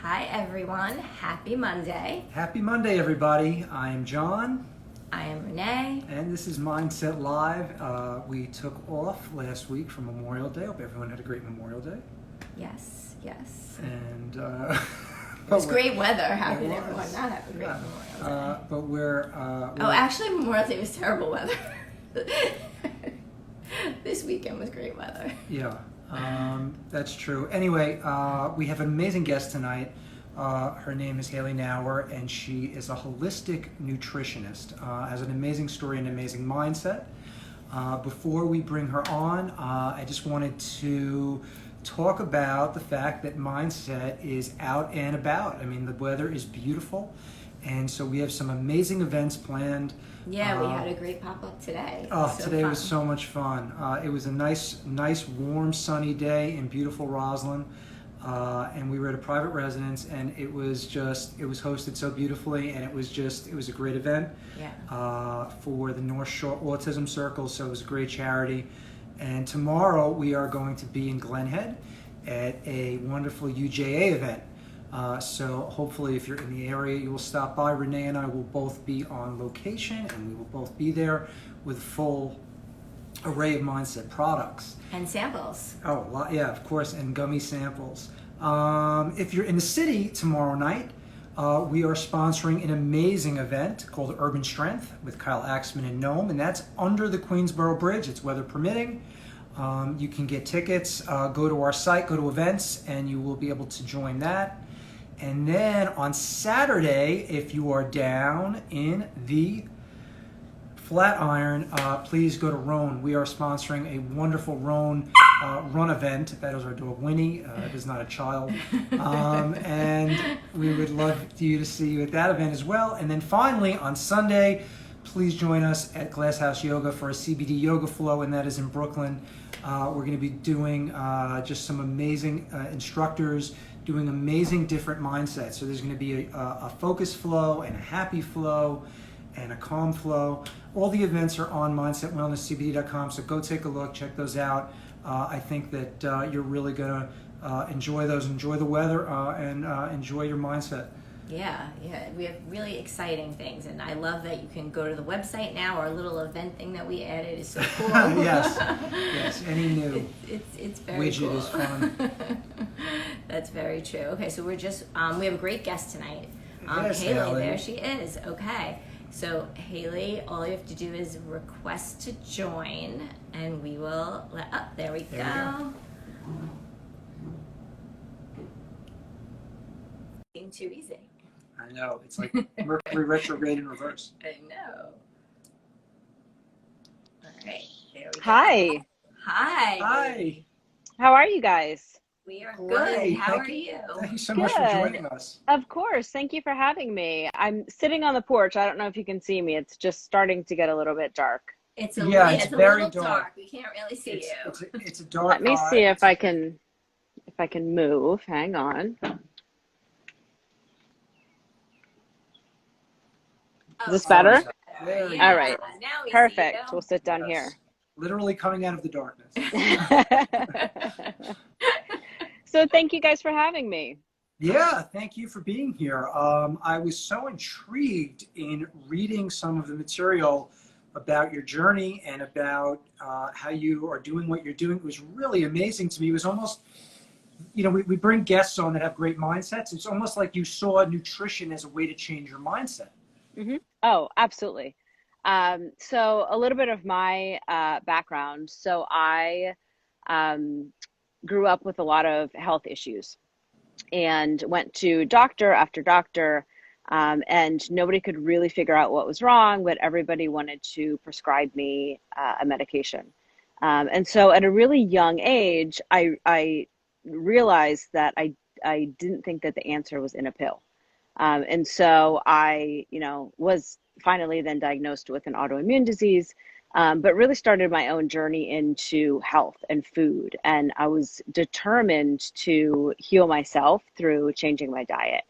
Hi everyone, happy Monday. Happy Monday, everybody. I'm John. I am Renee. And this is Mindset Live. We took off last week for Memorial Day. Hope everyone had a great Memorial Day. Yes, yes. And it was great weather. How could everyone not have a great Memorial Day? But we're actually Memorial Day was terrible weather. This weekend was great weather. Yeah, that's true. Anyway, we have an amazing guest tonight. Her name is Haley Knauer, and she is a holistic nutritionist. Has an amazing story and amazing mindset. Before we bring her on, I just wanted to talk about the fact that mindset is out and about. I mean, the weather is beautiful, and so we have some amazing events planned. Yeah, we had a great pop-up today. Today was so much fun. It was a nice, warm, sunny day in beautiful Roslyn. And we were at a private residence, and it was hosted so beautifully, and it was a great event. Yeah. For the North Shore Autism Circle, so it was a great charity. And tomorrow we are going to be in Glen Head at a wonderful UJA event. So hopefully if you're in the area, you will stop by. Renee and I will both be on location, and we will both be there with a full array of mindset products. And samples. Oh, yeah, of course, and gummy samples. If you're in the city tomorrow night, we are sponsoring an amazing event called Urban Strength with Kyle Axman and Nome, and that's under the Queensboro Bridge. It's weather permitting. You can get tickets. Go to our site, go to events, and you will be able to join that. And then on Saturday, if you are down in the Flatiron, please go to Roan. We are sponsoring a wonderful Roan run event. That is our dog Winnie. It is not a child. And we would love you to see you at that event as well. And then finally, on Sunday, please join us at Glass House Yoga for a CBD yoga flow, and that is in Brooklyn. We're going to be doing just some amazing instructors doing amazing different mindsets. So there's going to be a focus flow and a happy flow and a calm flow. All the events are on mindsetwellnesscbd.com, so go take a look, check those out. I think that you're really going to enjoy those, enjoy the weather, and enjoy your mindset. Yeah, we have really exciting things, and I love that you can go to the website now. Our little event thing that we added is so cool. Yes, any new it's very widget cool. is fun. That's very true. Okay, so we're just we have a great guest tonight. Yes, Haley, there she is. Okay. So Haley, all you have to do is request to join, and we will there we go. Being too easy. I know, it's like Mercury retrograde in reverse. I know. All right, there we go. Hi. Hi. How are you guys? We are Great. good. How are you? Thank you so much for joining us. Of course. Thank you for having me. I'm sitting on the porch. I don't know if you can see me. It's just starting to get a little bit dark. It's very little dark. dark. We can't really see you. It's a dark. Let me see if I can move. Hang on. Is this better? Yeah. All right. Now we Perfect. see you. We'll sit down here. Literally coming out of the darkness. So thank you guys for having me. Yeah, thank you for being here. I was so intrigued in reading some of the material about your journey and about how you are doing what you're doing. It was really amazing to me. It was almost, we bring guests on that have great mindsets. It's almost like you saw nutrition as a way to change your mindset. Mm-hmm. Oh, absolutely. So a little bit of my background. So I grew up with a lot of health issues and went to doctor after doctor, and nobody could really figure out what was wrong, but everybody wanted to prescribe me a medication. And so at a really young age, I realized that I didn't think that the answer was in a pill. And so I, was finally then diagnosed with an autoimmune disease, but really started my own journey into health and food. And I was determined to heal myself through changing my diet.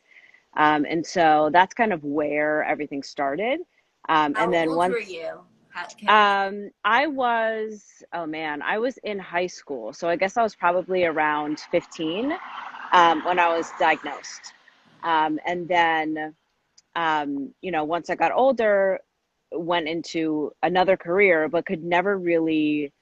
And so that's kind of where everything started. How old were you? I was in high school. So I guess I was probably around 15 when I was diagnosed. And then, once I got older, went into another career, but could never really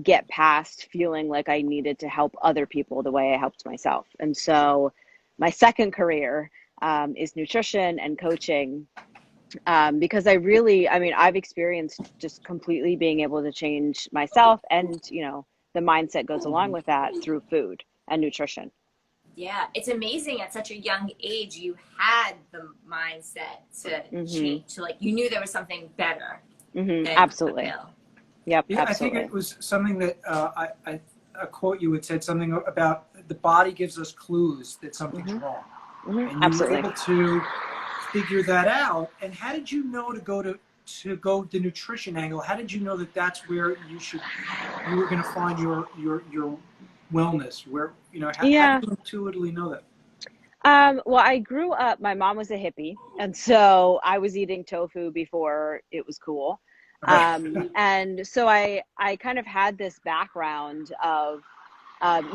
get past feeling like I needed to help other people the way I helped myself. And so my second career is nutrition and coaching, because I've experienced just completely being able to change myself, and, the mindset goes along with that through food and nutrition. Yeah, it's amazing at such a young age you had the mindset to change, to like you knew there was something better than a Absolutely. pill. Yep, Yeah, absolutely. I think it was something that a quote you had said something about the body gives us clues that something's wrong, and you were Absolutely. able to figure that out. And how did you know to go the nutrition angle? How did you know that that's where you were going to find your wellness? Where how Yeah. did you intuitively know that? Well, I grew up, my mom was a hippie, and so I was eating tofu before it was cool. Right. And so I kind of had this background of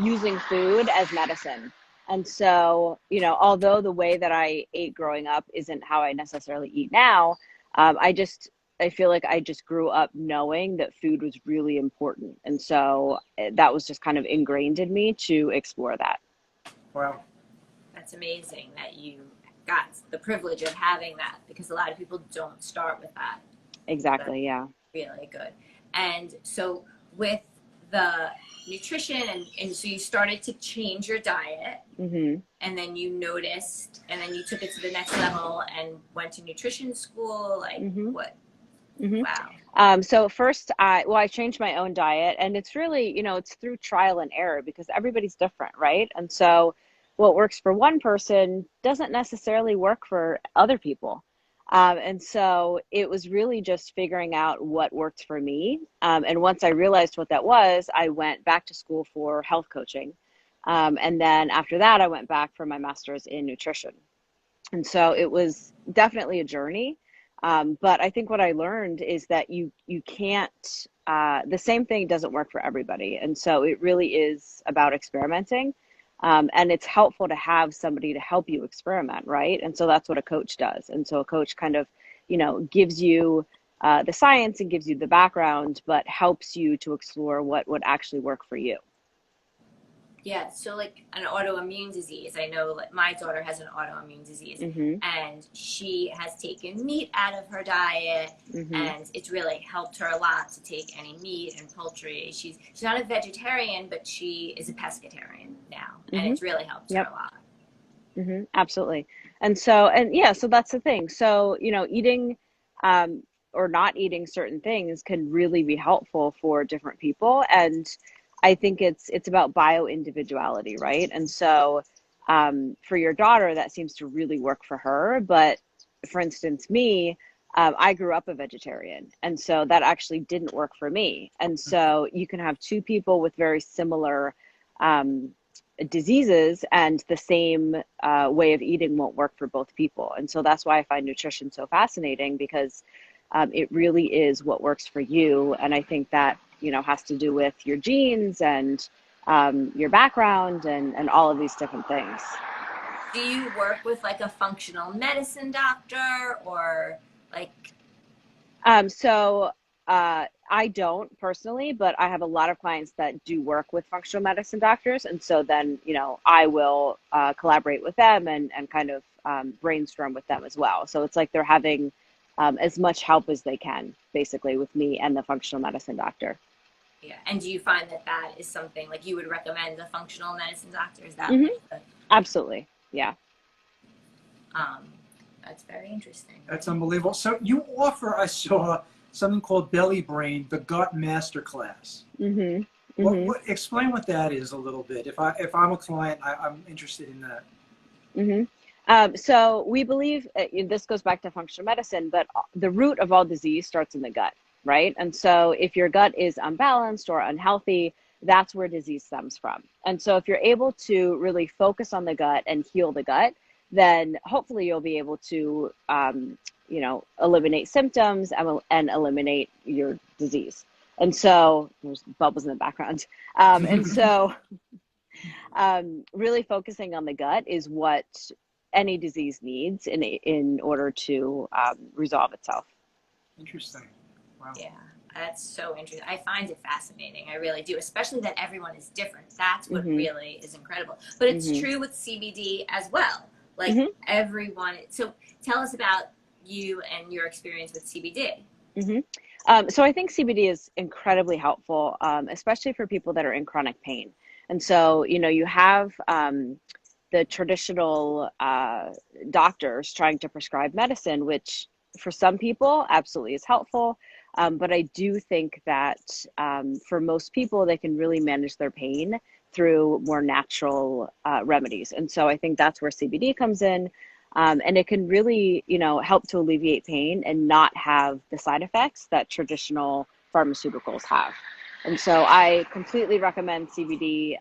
using food as medicine. And so, although the way that I ate growing up isn't how I necessarily eat now, I feel like I just grew up knowing that food was really important. And so that was just kind of ingrained in me to explore that. Wow. That's amazing that you got the privilege of having that, because a lot of people don't start with that. Exactly. Yeah. Really good. And so with the nutrition and so you started to change your diet, and then you noticed, and then you took it to the next level and went to nutrition school, like what? Wow. So first I changed my own diet, and it's really, it's through trial and error, because everybody's different, right? And so what works for one person doesn't necessarily work for other people. And so it was really just figuring out what worked for me. And once I realized what that was, I went back to school for health coaching. And then after that, I went back for my master's in nutrition. And so it was definitely a journey. But I think what I learned is that you can't, the same thing doesn't work for everybody. And so it really is about experimenting. And it's helpful to have somebody to help you experiment, right? And so that's what a coach does. And so a coach kind of, gives you the science and gives you the background, but helps you to explore what would actually work for you. Yeah, so like an autoimmune disease, I know like my daughter has an autoimmune disease, and she has taken meat out of her diet, and it's really helped her a lot to take any meat and poultry. She's not a vegetarian, but she is a pescatarian now, and it's really helped her a lot. Absolutely. And so that's the thing. So, eating or not eating certain things can really be helpful for different people. And I think it's about bio-individuality, right? And so for your daughter, that seems to really work for her. But for instance, me, I grew up a vegetarian, and so that actually didn't work for me. And so you can have two people with very similar diseases, and the same way of eating won't work for both people. And so that's why I find nutrition so fascinating, because it really is what works for you. And I think that has to do with your genes and your background and all of these different things. Do you work with like a functional medicine doctor, or like? I don't personally, but I have a lot of clients that do work with functional medicine doctors. And so then, I will collaborate with them and kind of brainstorm with them as well. So it's like they're having as much help as they can, basically, with me and the functional medicine doctor. Yeah. And do you find that is something like you would recommend a functional medicine doctor? Is that Absolutely. Yeah. That's very interesting. That's unbelievable. So you offer, I saw something called Bellybrain, the Gut Masterclass. Explain what that is a little bit. If I'm a client, I'm interested in that. So we believe this goes back to functional medicine, but the root of all disease starts in the gut, right? And so if your gut is unbalanced or unhealthy, that's where disease stems from. And so if you're able to really focus on the gut and heal the gut, then hopefully you'll be able to, eliminate symptoms and eliminate your disease. And so there's bubbles in the background. And so Really focusing on the gut is what any disease needs in order to resolve itself. Interesting. Wow. Yeah, that's so interesting. I find it fascinating. I really do, especially that everyone is different. That's what really is incredible. But it's true with CBD as well. Like everyone. So tell us about you and your experience with CBD. So I think CBD is incredibly helpful, especially for people that are in chronic pain. And so, you have the traditional doctors trying to prescribe medicine, which for some people absolutely is helpful. But I do think that for most people, they can really manage their pain through more natural remedies. And so I think that's where CBD comes in. And it can really, help to alleviate pain and not have the side effects that traditional pharmaceuticals have. And so I completely recommend CBD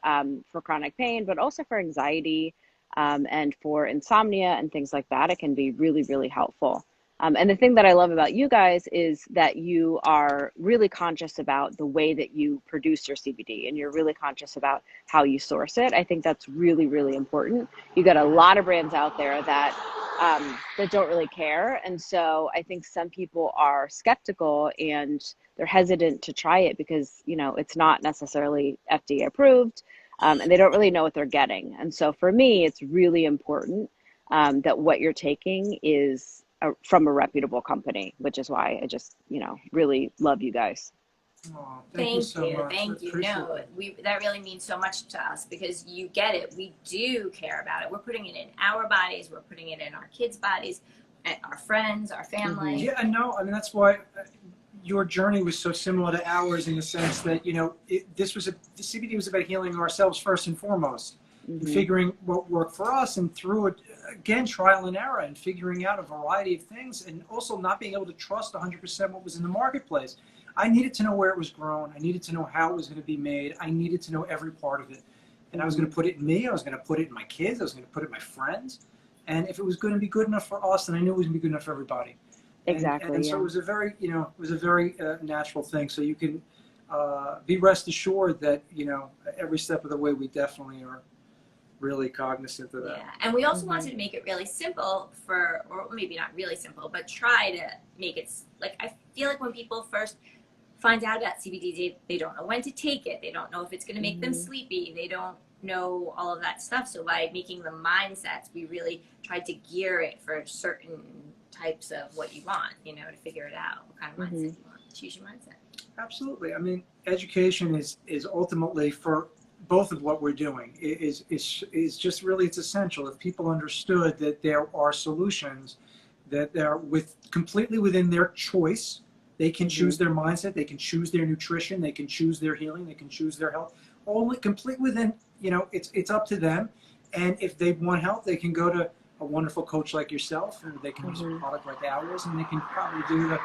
for chronic pain, but also for anxiety and for insomnia and things like that. It can be really, really helpful. And the thing that I love about you guys is that you are really conscious about the way that you produce your CBD, and you're really conscious about how you source it. I think that's really, really important. You got a lot of brands out there that don't really care. And so I think some people are skeptical and they're hesitant to try it because, it's not necessarily FDA approved, and they don't really know what they're getting. And so for me, it's really important that what you're taking is from a reputable company, which is why I just, really love you guys. Oh, Thank you so much. Thank you. No, that really means so much to us because you get it. We do care about it. We're putting it in our bodies. We're putting it in our kids' bodies, our friends, our family. Yeah, no, I mean, that's why your journey was so similar to ours in the sense that, the CBD was about healing ourselves first and foremost, and figuring what worked for us, and through it, again, trial and error, and figuring out a variety of things, and also not being able to trust 100% what was in the marketplace. I needed to know where it was grown. I needed to know how it was going to be made. I needed to know every part of it. And I was going to put it in me. I was going to put it in my kids. I was going to put it in my friends. And if it was going to be good enough for us, then I knew it was going to be good enough for everybody. Exactly. And so it was a very, natural thing. So you can be rest assured that, every step of the way we definitely are really cognizant of that. Yeah, and we also wanted to make it really simple or maybe not really simple, but try to make it, I feel like when people first find out about CBD, they don't know when to take it. They don't know if it's going to make them sleepy. They don't know all of that stuff. So by making the mindsets, we really tried to gear it for certain types of what you want, to figure it out, what kind of mindset you want. Choose your mindset. Absolutely. I mean, education is ultimately for both of what we're doing is just really, it's essential. If people understood that there are solutions that they're completely within their choice, they can choose their mindset, they can choose their nutrition, they can choose their healing, they can choose their health, all complete within, it's up to them. And if they want help, they can go to a wonderful coach like yourself, and they can use a product like ours, and they can probably do the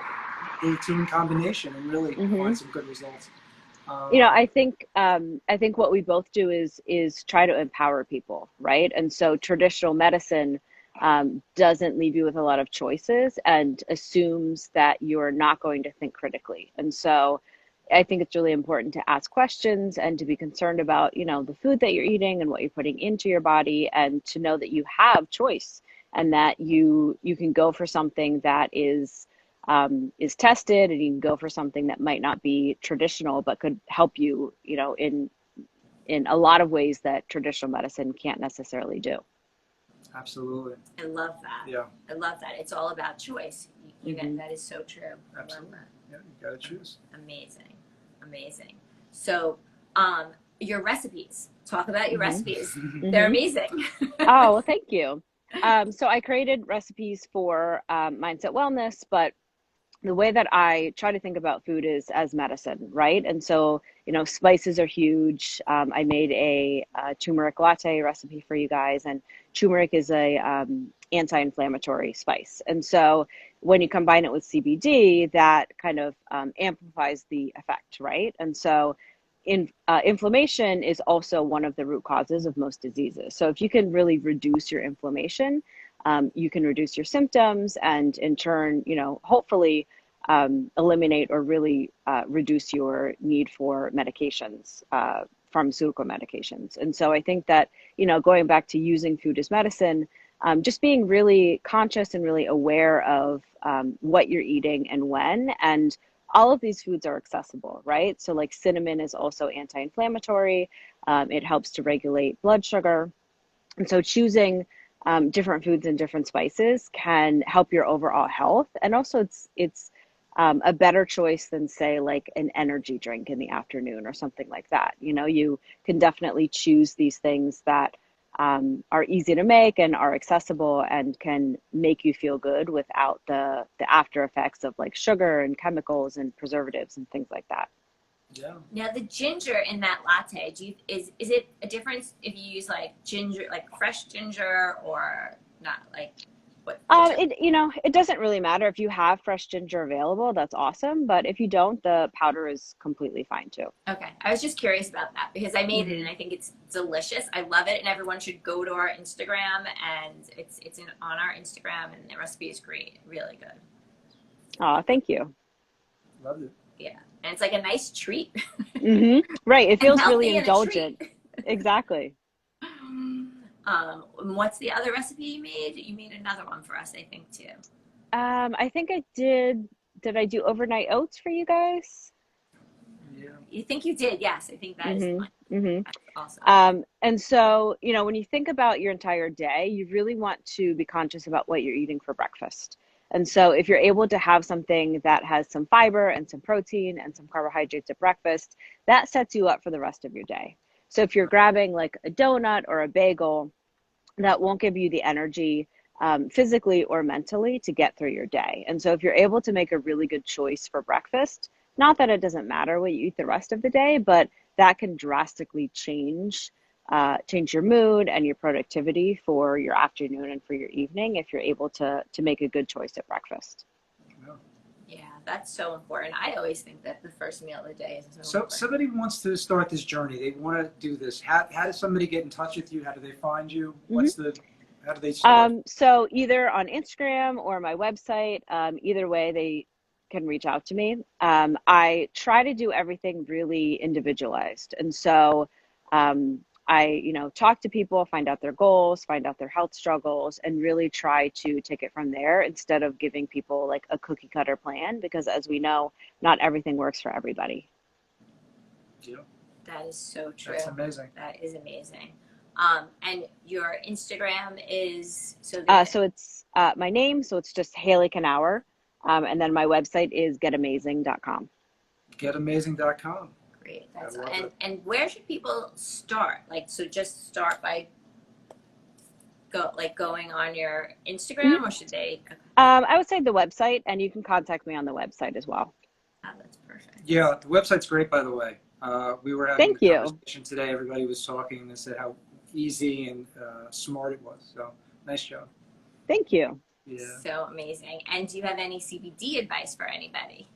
routine combination and really find some good results. I think what we both do is try to empower people, right? And so traditional medicine doesn't leave you with a lot of choices and assumes that you're not going to think critically. And so I think it's really important to ask questions and to be concerned about, the food that you're eating and what you're putting into your body, and to know that you have choice and that you can go for something that is tested, and you can go for something that might not be traditional but could help you, in a lot of ways that traditional medicine can't necessarily do. Absolutely. I love that. Yeah. I love that. It's all about choice. That is so true. Absolutely. I love that. Yeah, you gotta choose. Amazing. So, your recipes. Talk about your recipes. They're amazing. Oh, well, thank you. So I created recipes for Mindset Wellness, but the way that I try to think about food is as medicine, right? And so, spices are huge. I made a turmeric latte recipe for you guys, and turmeric is a anti-inflammatory spice. And so when you combine it with CBD, that kind of amplifies the effect, right? And so inflammation is also one of the root causes of most diseases. So if you can really reduce your inflammation, you can reduce your symptoms, and in turn, hopefully eliminate or really reduce your need for medications pharmaceutical medications. And so I think that, going back to using food as medicine, just being really conscious and really aware of what you're eating and when. And all of these foods are accessible, right? So like cinnamon is also anti-inflammatory. It helps to regulate blood sugar. And so choosing different foods and different spices can help your overall health. And also it's a better choice than, say, like an energy drink in the afternoon or something like that. You can definitely choose these things that are easy to make and are accessible and can make you feel good without the after effects of like sugar and chemicals and preservatives and things like that. Yeah. Now the ginger in that latte, is it a difference if you use like ginger, like fresh ginger, or not? Like what? It doesn't really matter if you have fresh ginger available. That's awesome, but if you don't, the powder is completely fine too. Okay, I was just curious about that because I made it and I think it's delicious. I love it, and everyone should go to our Instagram, and it's on our Instagram, and the recipe is great, really good. Oh, thank you. Loved it. Yeah, and it's like a nice treat. Right, it feels really healthy and a indulgent. treat. Exactly. What's the other recipe you made? You made another one for us, I think, too. I think I did. Did I do overnight oats for you guys? Yeah. You think you did? Yes, I think that is fun. That's awesome. And so, when you think about your entire day, you really want to be conscious about what you're eating for breakfast. And so if you're able to have something that has some fiber and some protein and some carbohydrates at breakfast, that sets you up for the rest of your day. So if you're grabbing like a donut or a bagel, that won't give you the energy physically or mentally to get through your day. And so if you're able to make a really good choice for breakfast, not that it doesn't matter what you eat the rest of the day, but that can drastically change your mood and your productivity for your afternoon and for your evening if you're able to make a good choice at breakfast. Yeah, that's so important. I always think that the first meal of the day is so important. Somebody wants to start this journey. They want to do this. How does somebody get in touch with you? How do they find you? How do they start? So either on Instagram or my website, either way, they can reach out to me. I try to do everything really individualized. And so I, talk to people, find out their goals, find out their health struggles, and really try to take it from there instead of giving people like a cookie cutter plan, because as we know, not everything works for everybody. Yeah. That is so true. That's amazing. That is amazing. And your Instagram is so it's my name, so it's just Haley Knauer. And then my website is getamazing.com. Getamazing.com. Great. And where should people start? So just start by going on your Instagram, or should they? I would say the website, and you can contact me on the website as well. Oh, that's perfect. Yeah, the website's great, by the way. We were having a conversation today. Everybody was talking and said how easy and smart it was. So nice job. Thank you. Yeah. So amazing. And do you have any CBD advice for anybody?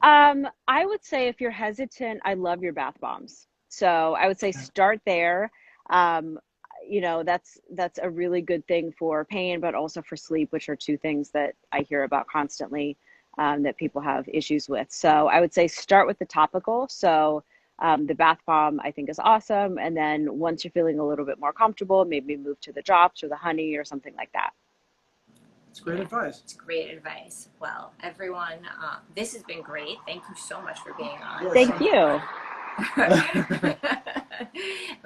I would say if you're hesitant, I love your bath bombs. So I would say start there. That's a really good thing for pain, but also for sleep, which are two things that I hear about constantly that people have issues with. So I would say start with the topical. So the bath bomb I think is awesome. And then once you're feeling a little bit more comfortable, maybe move to the drops or the honey or something like that. It's great advice. It's great advice. Well, everyone, this has been great. Thank you so much for being on. Yes. Thank you.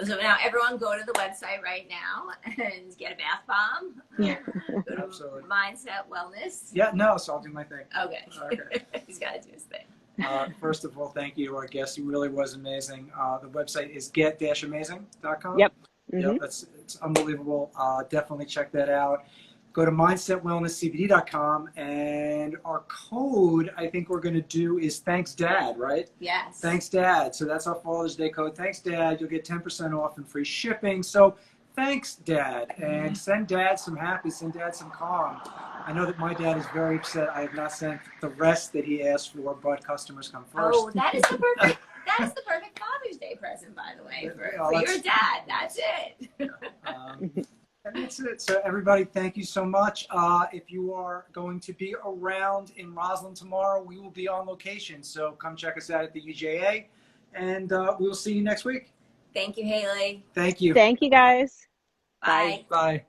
So now everyone go to the website right now and get a bath bomb. Go to Absolutely. Mindset Wellness. Yeah, no, so I'll do my thing. Okay. He's got to do his thing. First of all, thank you to our guest. He really was amazing. The website is get-amazing.com. Yep. Yep, it's unbelievable. Definitely check that out. Go to mindsetwellnesscbd.com, and our code I think we're going to do is Thanks Dad, right? Yes. Thanks Dad. So that's our Father's Day code. Thanks Dad. You'll get 10% off and free shipping. So thanks Dad, and send Dad some happy, send Dad some calm. I know that my dad is very upset. I have not sent the rest that he asked for, but customers come first. Oh, that is the perfect Father's Day present, by the way, for your dad. That's it. And that's it. So everybody, thank you so much. If you are going to be around in Roslyn tomorrow, we will be on location. So come check us out at the UJA, and we will see you next week. Thank you, Haley. Thank you. Thank you guys. Bye. Bye.